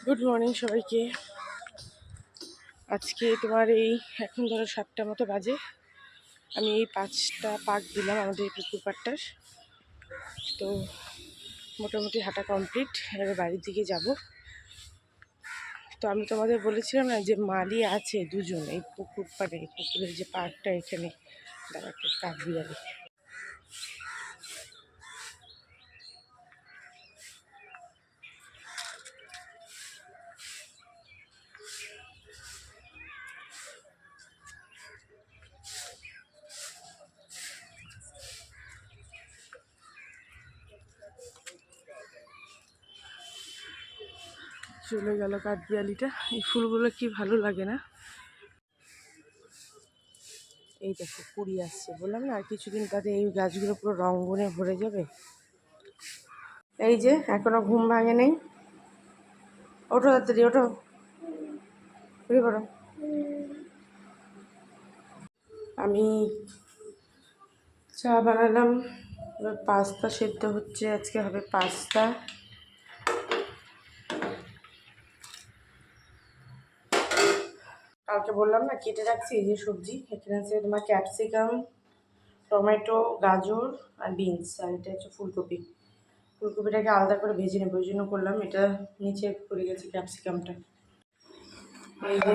Good morning সবাইকে। আজকে তোমার এই এখন ধরো 7টা মতো বাজে। আমি এই 5টা পাক দিলাম আমাদের পুকুর পাড়টার। তো মোটামুটি হাঁটা কমপ্লিট, এবার বাড়ির দিকে যাব। তো আমি তোমাদের বলেছিলাম না যে মালি আছে দুজন এই পুকুর পাড়ে, পুকুরের যে পার্কটা এখানে। দাঁড়া একটা কাক বিড়ালি। চলে গেল কাঠবিড়ালিটা। এই ফুলগুলো কি ভালো লাগে না? এই দেখো কুড়ি আসছে, বললাম না আর কিছুদিন বাদে এই গাছগুলো পুরো রঙবনে ভরে যাবে। এই যে এখনো ঘুম ভাঙে নেই। ওঠো তাড়াতাড়ি, ওঠো, উঠে পড়ো। আমি চা বানালাম, এবার পাস্তা সেদ্ধ হচ্ছে, আজকে হবে পাস্তা। কালকে বললাম না কেটে রাখছি এই যে সবজি, এখানে আছে তোমার ক্যাপসিকাম, টমেটো, গাজর আর বিনস, আর এটা হচ্ছে ফুলকপি। ফুলকপিটাকে আলাদা করে ভেজে নেবো, ওই জন্য করলাম। এটা নিচে পড়ে গেছে ক্যাপসিকামটা। এই যে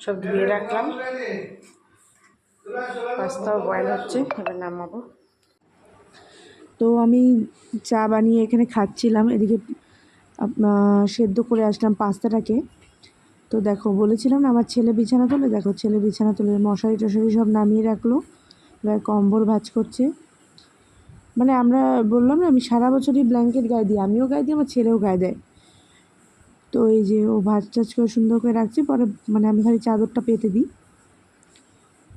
সব ধুয়ে রাখলাম, পাস্তাও বয়েল হচ্ছে, এবার নামাবো। তো আমি চা বানিয়ে এখানে খাচ্ছিলাম, এদিকে সেদ্ধ করে আসলাম পাস্তাটাকে। তো দেখো বলেছিলাম না আমার ছেলে বিছানা তোলে, দেখো ছেলে বিছানা তোলে, মশারি টশারি সব নামিয়ে রাখলো, এবার কম্বল ভাঁজ করছে। মানে আমরা বললাম না আমি সারা বছরই ব্ল্যাঙ্কেট গায়ে দিই, আমিও গায়ে দিই, আমার ছেলেও গায়ে দেয়। তো এই যে ও ভাঁজ টাজ করে সুন্দর করে রাখছি, পরে মানে আমি খালি চাদরটা পেতে দিই।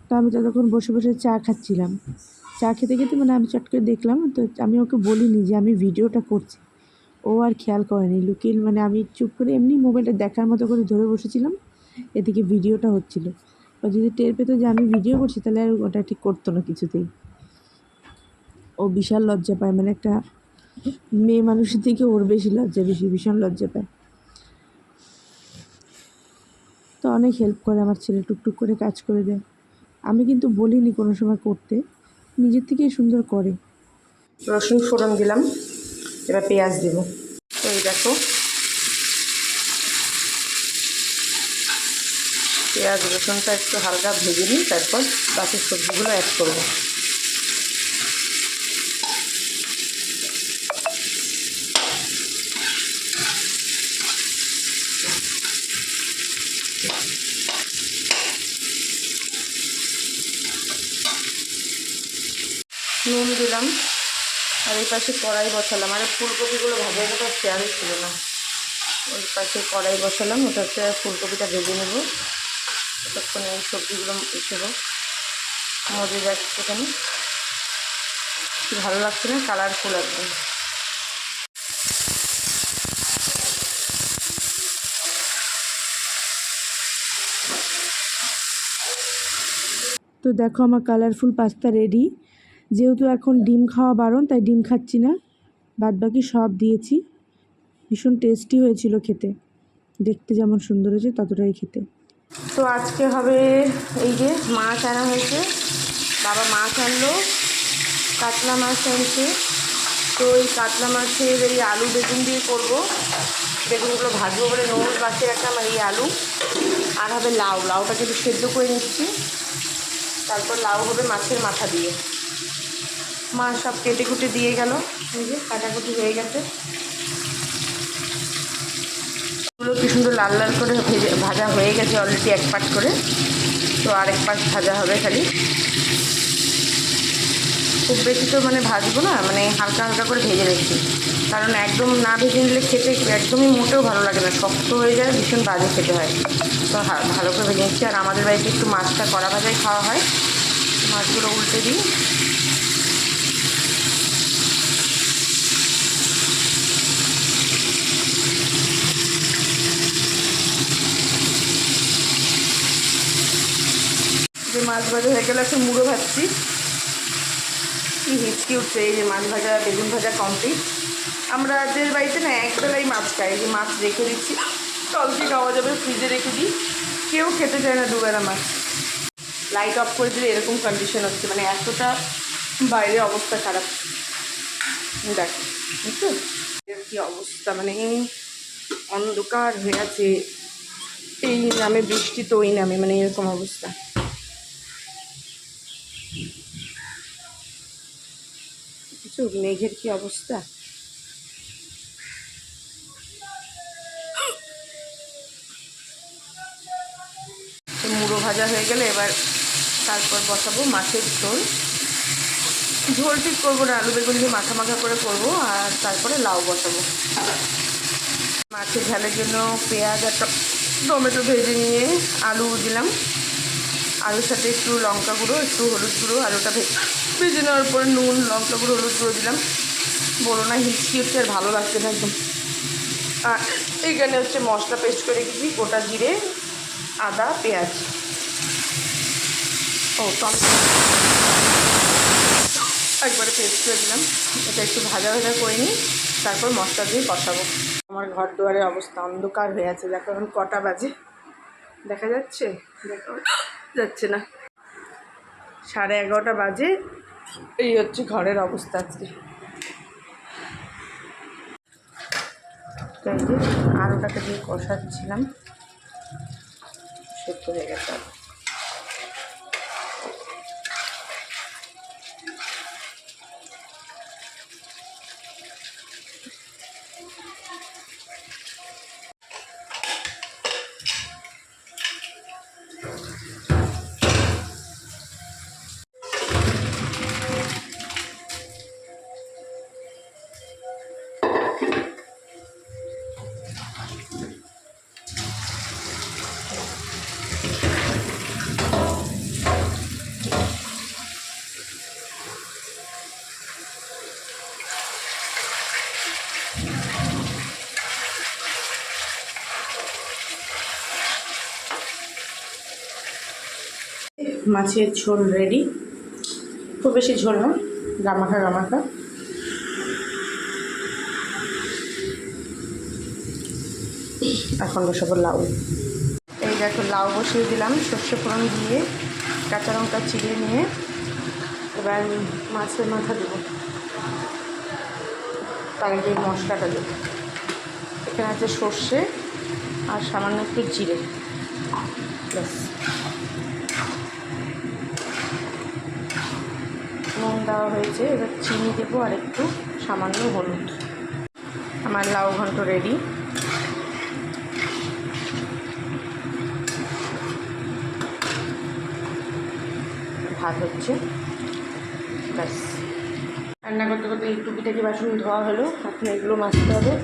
তো আমি ততক্ষণ বসে বসে চা খাচ্ছিলাম। চা খেতে খেতে মানে আমি চট করে দেখলাম, তো আমি ওকে বলিনি যে আমি ভিডিওটা করছি। ও আর খেয়াল করেনি, লুকিয়ে মানে আমি চুপ করে এমনি মোবাইলটা দেখার মতো করে ধরে বসেছিলাম, এদিকে ভিডিওটা হচ্ছিল। ও যদি টের পেতো যে আমি ভিডিও করছি তাহলে আর ওটা ঠিক করতো না কিছুতেই। ও বিশাল লজ্জা পায়, মানে একটা মেয়ে মানুষের থেকে ওর বেশি লজ্জা, ভীষণ লজ্জা পায়। তো অনেক হেল্প করে আমার ছেলে, টুকটুক করে কাজ করে দেয়। আমি কিন্তু বলিনি কোনো সময় করতে, নিজের থেকেই সুন্দর করে। রসুন ফোড়ন দিলাম, এবার পেঁয়াজ দেবো। তো এই দেখো পেঁয়াজ রসুনটা একটু হালকা ভেজে নিই, তারপর বাকি সবজিগুলো অ্যাড করবো। নুন দিলাম, আর এই পাশে কড়াই বসালাম। আর ফুলকপিগুলো ভাজার কথা খেয়ালই ছিল না। ওই পাশে কড়াই বসালাম, ওটাতে ফুলকপিটা ভেজে নেব। ততক্ষণে এই সবজিগুলো এসে মজে যাচ্ছে এখানে, কি ভালো লাগছে না, কালারফুল একদম। তো দেখো আমার কালারফুল পাস্তা রেডি। যেহেতু এখন ডিম খাওয়া বারণ, তাই ডিম খাচ্ছি না, বাদ বাকি সব দিয়েছি। ভীষণ টেস্টি হয়েছিল খেতে, দেখতে যেমন সুন্দর হয়েছে ততটাই খেতে। তো আজকে হবে এই যে মাছ আনা হয়েছে, বাবা মাছ আনলো, কাতলা মাছ আনছে। তো এই কাতলা মাছের এই আলু বেগুন দিয়ে করবো। বেগুনগুলো ভাজবো বলে নুন বাছিয়ে রাখলাম, আর এই আলু। আর হবে লাউ, লাউটাকে একটু সেদ্ধ করে নিচ্ছি, তারপর লাউ হবে মাছের মাথা দিয়ে। মা সব কেটে কুটে দিয়ে গেল, এই যে কাটাকুটি হয়ে গেছে। এগুলো কি সুন্দর লাল লাল করে ভাজা হয়ে গেছে অলরেডি, এক পাট করে। তো আরেক পাশ ভাজা হবে খালি, খুব বেশি তো মানে ভাজবো না, মানে হালকা হালকা করে ভেজে রেখেছি। কারণ একদম না ভেজে নিলে খেতে একদমই মোটেও ভালো লাগে না, শক্ত হয়ে যায়, ভীষণ বাজে খেতে হয়। তো ভালো করে ভেজে নিচ্ছি। আর আমাদের বাড়িতে একটু মাছটা কড়া ভাজাই খাওয়া হয়। মাছগুলো উল্টে দিই। যে মাছ ভাজা হয়ে গেলে একটু মুড়ো ভাজছি, কি হিচকি উঠছে। এই যে মাছ ভাজা বেগুন ভাজা কমপ্লিট। আমাদের বাড়িতে না একবেলাই মাছ খাই, এই যে মাছ রেখে দিচ্ছি, কালকে খাওয়া যাবে, ফ্রিজে রেখে দিই। কেউ খেতে চায় না দুবেলা মাছ। লাইট অফ করে দিলে এরকম কন্ডিশন হচ্ছে, মানে এতটা বাইরে অবস্থা খারাপ। দেখ বুঝছো এর কী অবস্থা, মানে অন্ধকার হয়ে আছে, এই নামে বৃষ্টি তো ওই নামে, মানে এরকম অবস্থা। বুঝছো মেঘের কি অবস্থা। মুড়ো ভাজা হয়ে গেলে এবার তারপর বসাবো মাছের ঝোল। ঝোল ঠিক করবো না, আলু বেগুন দিয়ে মাখা মাখা করে করবো, আর তারপরে লাউ বসাবো। মাছের ঝালের জন্য পেঁয়াজ আর টমেটো ভেজে নিয়ে আলু দিলাম, আলুর সাথে একটু লঙ্কা গুঁড়ো, একটু হলুদ গুঁড়ো, আলুটা ভেজে নেওয়ার পরে নুন, লঙ্কা গুঁড়ো, হলুদ গুঁড়ো দিলাম। বলো না হিচকি হচ্ছে, আর ভালো লাগছে না একদম। আর এইখানে হচ্ছে মশলা পেস্ট করে রেখেছি, গোটা জিরে, আদা, পেঁয়াজ, টমেটো একবারে পেস্ট করে দিলাম। এটা একটু ভাজা ভাজা করে নিই, তারপর মশলা দিয়ে কষাবো। আমার ঘর দুয়ারের অবস্থা অন্ধকার হয়ে আছে, দেখো এখন কটা বাজে, দেখা যাচ্ছে? দেখো যাচ্ছে না, 11:30 বাজে। এই হচ্ছে ঘরের অবস্থা আজকে। তাই যে আলুটাকে দিয়ে কষাচ্ছিলাম, সেদ্ধ হয়ে গেছে। মাছের ঝোল রেডি, খুব বেশি ঝোল না, গামাখা গামাখা। এখন বসাবো লাউ। এই দেখো লাউ বসিয়ে দিলাম, সর্ষে ফোড়ন দিয়ে, কাঁচা লঙ্কা চিড়ে নিয়ে এবার মাছের মাথা দেবো, তার আগে মশলাটা দেবো। এখানে আছে সর্ষে আর সামান্য একটু জিরে, ব্যাস। নুন দেওয়া হয়েছে, এবার চিনি দেবো আর একটু সামান্য হলুদ। আমার লাউ ঘন্ট রেডি। ভাত হচ্ছে, ব্যাস। রান্না করতে করতে এই টুকিটাকি বাসন ধোয়া হলো, এখন এগুলো মাজতে হবে।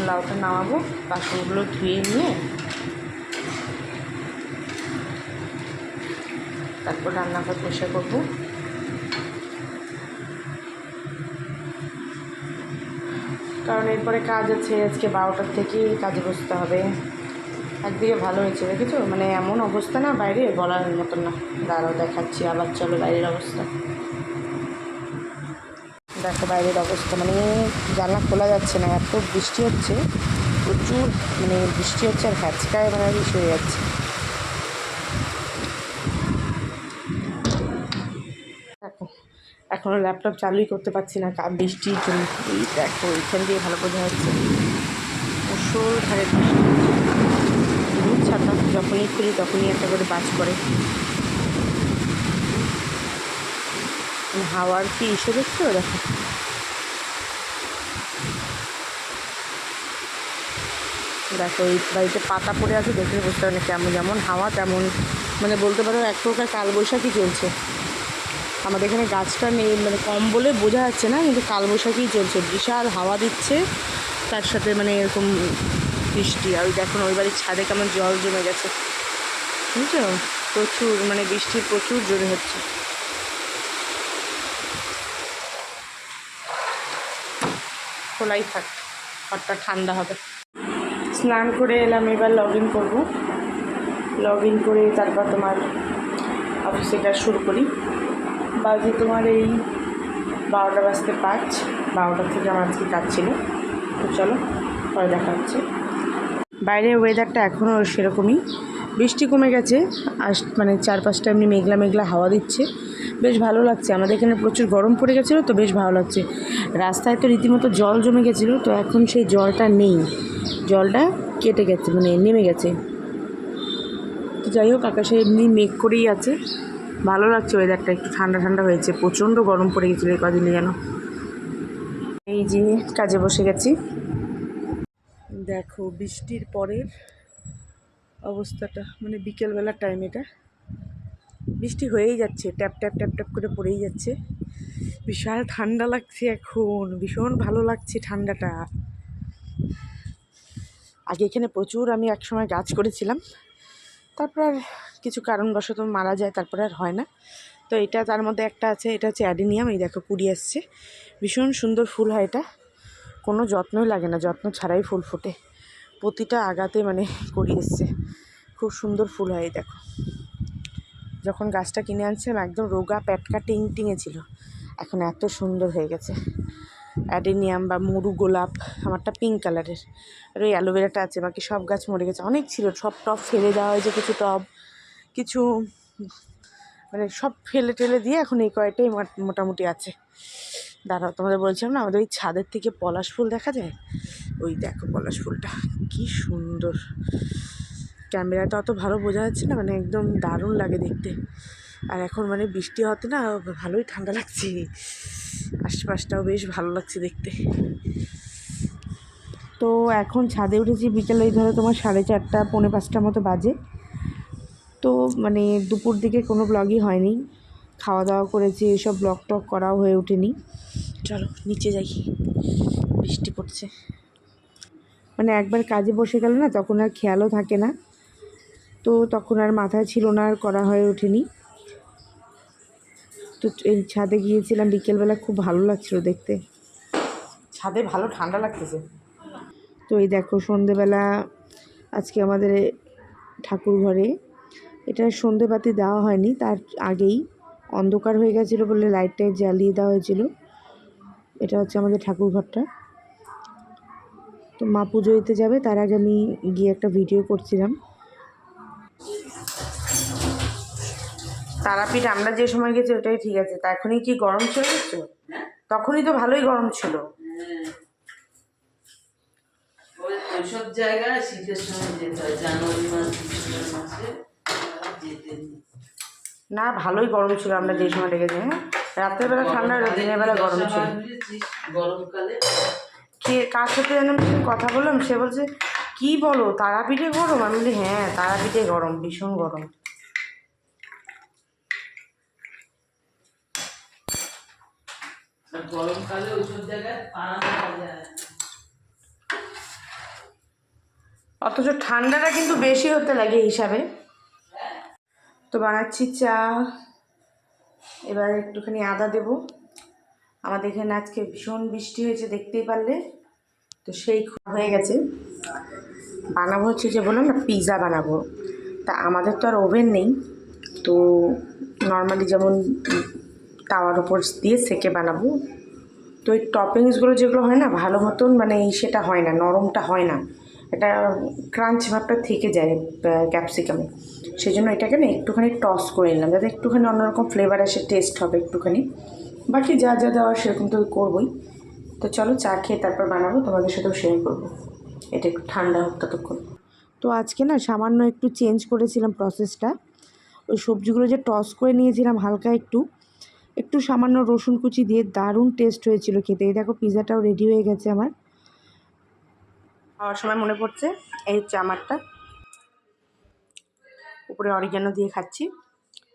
লাউটা নামাবো, বাসনগুলো ধুয়ে নিয়ে তারপর রান্নাঘর পরিষ্কার করবো। কারণ এরপরে কাজ আছে, আজকে 12টার থেকে কাজে বসতে হবে। একদিকে ভালো হয়েছে দেখেছো, মানে এমন অবস্থা না বাইরে বলার মতন না। দাঁড়াও দেখাচ্ছি আবার, চলো বাইরের অবস্থা দেখো। বাইরের অবস্থা মানে জানলা খোলা যাচ্ছে না, এত বৃষ্টি হচ্ছে, প্রচুর মানে বৃষ্টি হচ্ছে, আর হ্যাচকায় মানে বেশি হয়ে যাচ্ছে। দেখো এখনও ল্যাপটপ চালুই করতে পারছি না, বৃষ্টির জন্য। এই দেখো এইখান দিয়ে ভালো বোঝা যাচ্ছে, মুষলধারে বৃষ্টি। দুধ ছাতা যখনই খুলি তখনই একটা করে বাজ পড়ে। হাওয়ার কি এসে দেখছো, দেখো দেখো এই বাড়িতে পাতা পড়ে আছে, দেখলে বুঝতে পারে কেমন, যেমন হাওয়া তেমন, মানে বলতে পারো এক প্রকার কালবৈশাখী চলছে। আমাদের এখানে গাছটা নেই, মানে কম বলে বোঝা যাচ্ছে না, কিন্তু কালবৈশাখী চলছে, বিশাল হাওয়া দিচ্ছে, তার সাথে মানে এরকম বৃষ্টি। আর দেখুন ওই বাড়ির ছাদে কেমন জল জমে গেছে, বুঝছো? প্রচুর মানে বৃষ্টি প্রচুর জোরে হচ্ছে। খোলাই থাক, ঘরটা ঠান্ডা হবে। স্নান করে এলাম, এবার লগ ইন করবো। লগ ইন করে তারপর তোমার অবশ্যই কাজ শুরু করি। বাজে তোমার এই 12টা বাজতে 5, 12টা থেকে আমার আজকে কাজ ছিল। তো চলো পরে দেখা হচ্ছে। বাইরের ওয়েদারটা এখনও সেরকমই, বৃষ্টি কমে গেছে, মানে 4-5টা এমনি মেঘলা মেঘলা হাওয়া দিচ্ছে, বেশ ভালো লাগছে। আমাদের এখানে প্রচুর গরম পড়ে গেছিলো, তো বেশ ভালো লাগছে। রাস্তায় তো রীতিমতো জল জমে গেছিলো, তো এখন সেই জলটা নেই, জলটা কেটে গেছে, মানে নেমে গেছে। তো যাই হোক, আকাশে এমনি মেঘ করেই আছে, ভালো লাগছে ওয়েদারটা, একটু ঠান্ডা ঠান্ডা হয়েছে, প্রচণ্ড গরম পড়ে গেছিলো এই কদিনে যেন। এই যে কাজে বসে গেছি, দেখো বৃষ্টির পরের অবস্থাটা, মানে বিকেলবেলার টাইম, এটা বৃষ্টি হয়েই যাচ্ছে, ট্যাপ ট্যাপ ট্যাপ ট্যাপ করে পড়েই যাচ্ছে। বিশাল ঠান্ডা লাগছে এখন, ভীষণ ভালো লাগছে ঠান্ডাটা। আগে এখানে প্রচুর আমি একসময় গাছ করেছিলাম, তারপর আর কিছু কারণবশত মারা যায়, তারপরে আর হয় না। তো এটা তার মধ্যে একটা আছে, এটা হচ্ছে অ্যাডেনিয়াম। এই দেখো কুড়ি আসছে, ভীষণ সুন্দর ফুল হয় এটা, কোনো যত্নই লাগে না, যত্ন ছাড়াই ফুল ফোটে, প্রতিটা আগাতে মানে কুড়ি এসছে, খুব সুন্দর ফুল হয়। দেখো যখন গাছটা কিনে আনছিলাম একদম রোগা প্যাটকা টিং টিঙে ছিল, এখন এত সুন্দর হয়ে গেছে। অ্যাডেনিয়াম বা মরু গোলাপ, আমারটা পিঙ্ক কালারের, আর ওই অ্যালোভেরাটা আছে, বাকি সব গাছ মরে গেছে। অনেক ছিল, সব টব ফেলে দেওয়া হয়েছে, কিছু টব, কিছু মানে সব ফেলে টেলে দিয়ে এখন এই কয়টাই মোটামুটি আছে। দাঁড়াও, তোমাদের বলছিলাম না আমাদের ওই ছাদের থেকে পলাশ ফুল দেখা যায়, ওই দেখো পলাশ ফুলটা কি সুন্দর, ক্যামেরাতে অত ভালো বোঝা যাচ্ছে না, মানে একদম দারুণ লাগে দেখতে। আর এখন মানে বৃষ্টি হতে না ভালোই ঠান্ডা লাগছে, আশপাশটাও বেশ ভালো লাগছে দেখতে। তো এখন ছাদে উঠেছি বিকেলে, এই ধরো তোমার 4:30 পৌনে 5টার মতো বাজে। তো মানে দুপুর দিকে কোনো ব্লগই হয়নি, খাওয়া দাওয়া করেছি, এসব ব্লগ টক করাও হয়ে ওঠেনি। চলো নিচে যাই, বৃষ্টি পড়ছে। মানে একবার কাজে বসে গেলে না, তখন আর খেয়ালও থাকে না, তো তখন আর মাথায় ছিল না, আর করা হয়ে ওঠেনি। তো এই ছাদে গিয়েছিলাম বিকেলবেলা, খুব ভালো লাগছিল দেখতে, ছাদে ভালো ঠান্ডা লাগতেছে। তো এই দেখো সন্ধেবেলা আজকে আমাদের ঠাকুর ঘরে, এটা সন্ধেবাতি দেওয়া হয়নি, তার আগেই অন্ধকার হয়ে গেছিলো বলে লাইট টাইট জ্বালিয়ে দেওয়া হয়েছিল। এটা হচ্ছে আমাদের ঠাকুর ঘরটা। তো মা পুজো দিতে যাবে, তার আগে আমি গিয়ে একটা ভিডিও করছিলাম। তারাপীঠ আমরা যে সময় গেছি ওটাই ঠিক আছে, তা এখনই কি গরম ছিল কিছু? তখনই তো ভালোই গরম ছিল। ওইসব জায়গায় শীতের সময় যেতে হয়, জানুয়ারি মাসে যেতে না, ভালোই গরম ছিল আমরা যে সময় গেছি। হ্যাঁ, রাতের বেলা ঠান্ডা হলো, দিনের বেলা গরম ছিল। গরমকালে কে কার সাথে যেন কথা বললাম, সে বলছে কি বলো তারাপীঠে গরম, আমি বলি হ্যাঁ তারাপীঠে গরম, ভীষণ গরম। গরমকালে ওইসব জায়গায় পাড়া পাওয়া যায়। অথচ ঠান্ডাটা কিন্তু বেশি হতে লাগে হিসাবে। তো বানাচ্ছি চা, এবার একটুখানি আদা দেব। আমাদের এখানে আজকে ভীষণ বৃষ্টি হয়েছে, দেখতেই পারলে, তো সেই হয়ে গেছে। বানাবো হচ্ছে যে বললাম না পিৎজা বানাবো, তা আমাদের তো আর ওভেন নেই, তো নর্মালি যেমন তাওয়ার উপর দিয়ে সেকে বানাবো। তো এই টপিংসগুলো যেগুলো হয় না ভালো মতন, মানে সেটা হয় না, নরমটা হয় না, এটা ক্রাঞ্চ ভাবটা থেকে যায় ক্যাপসিকামে। সেই জন্য এটাকে না একটুখানি টস করে নিলাম, যাতে একটুখানি অন্যরকম ফ্লেভার আসে, টেস্ট হবে একটুখানি। বাকি যা যা দেওয়া সেরকম তো করবোই। তো চলো চা খেয়ে তারপর বানাবো, তোমাদের সাথেও শেয়ার করবো। এটা একটু ঠান্ডা হোক ততক্ষণ। তো আজকে না সামান্য একটু চেঞ্জ করেছিলাম প্রসেসটা, ওই সবজিগুলো যে টস করে নিয়েছিলাম হালকা একটু একটু সামান্য রসুন কুচি দিয়ে, দারুণ টেস্ট হয়েছিল খেতে। এই দেখো পিৎজাটাও রেডি হয়ে গেছে আমার, খাওয়ার সময় মনে পড়ছে। এই হচ্ছে আমারটা, উপরে অরিগানো দিয়ে খাচ্ছি,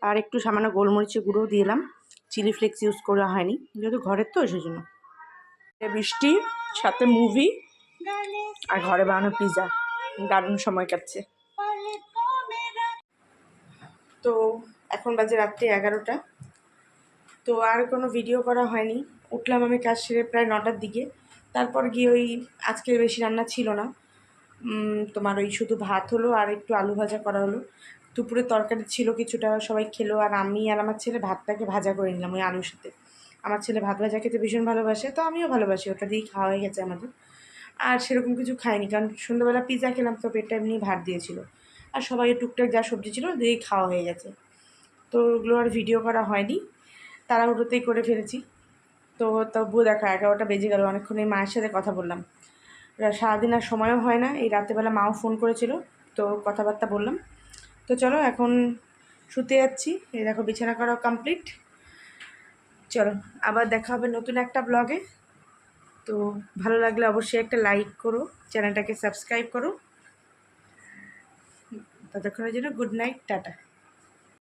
আর একটু সামান্য গোলমরিচের গুঁড়োও দিলাম, চিলি ফ্লেক্স ইউজ করা হয়নি যেহেতু ঘরের, তো সেই জন্য। বৃষ্টি সাথে মুভি আর ঘরে বানানো পিৎজা, দারুণ সময় কাটছে। তো এখন বাজে রাত্রি 11টা, তো আর কোনো ভিডিও করা হয়নি। উঠলাম আমি কাজ সেরে প্রায় 9টার দিকে, তারপর গিয়ে ওই আজকে বেশি রান্না ছিল না, তোমার ওই শুধু ভাত হলো আর একটু আলু ভাজা করা হলো। দুপুরে তরকারি ছিল কিছুটা, সবাই খেলো। আর আমি আর আমার ছেলে ভাতটাকে ভাজা করে নিলাম ওই আলুর সাথে। আমার ছেলে ভাত ভাজা খেতে ভীষণ ভালোবাসে, তো আমিও ভালোবাসি, ওটা দিয়েই খাওয়া হয়ে গেছে আমাদের। আর সেরকম কিছু খাইনি, কারণ সন্ধ্যাবেলা পিৎজা খেলাম, তো পেটটা এমনি ভাত দিয়েছিল। আর সবাই টুকটাক যা সবজি ছিল দিয়েই খাওয়া হয়ে গেছে। তো ওগুলো আর ভিডিও করা হয়নি, তাড়াহুড়োতেই করে ফেলেছি। তো তবুও দেখা 11টা বেজে গেল, অনেকক্ষণ এই মায়ের সাথে কথা বললাম। সারাদিন আর সময়ও হয় না, এই রাত্রেবেলা মাও ফোন করেছিল, তো কথাবার্তা বললাম। তো চলো এখন শুতে যাচ্ছি। এই দেখো বিছানা করা কমপ্লিট। চলো আবার দেখা হবে নতুন একটা ব্লগে। তো ভালো লাগলে অবশ্যই একটা লাইক করো, চ্যানেলটাকে সাবস্ক্রাইব করো। ততক্ষণের জন্য গুড নাইট, টাটা।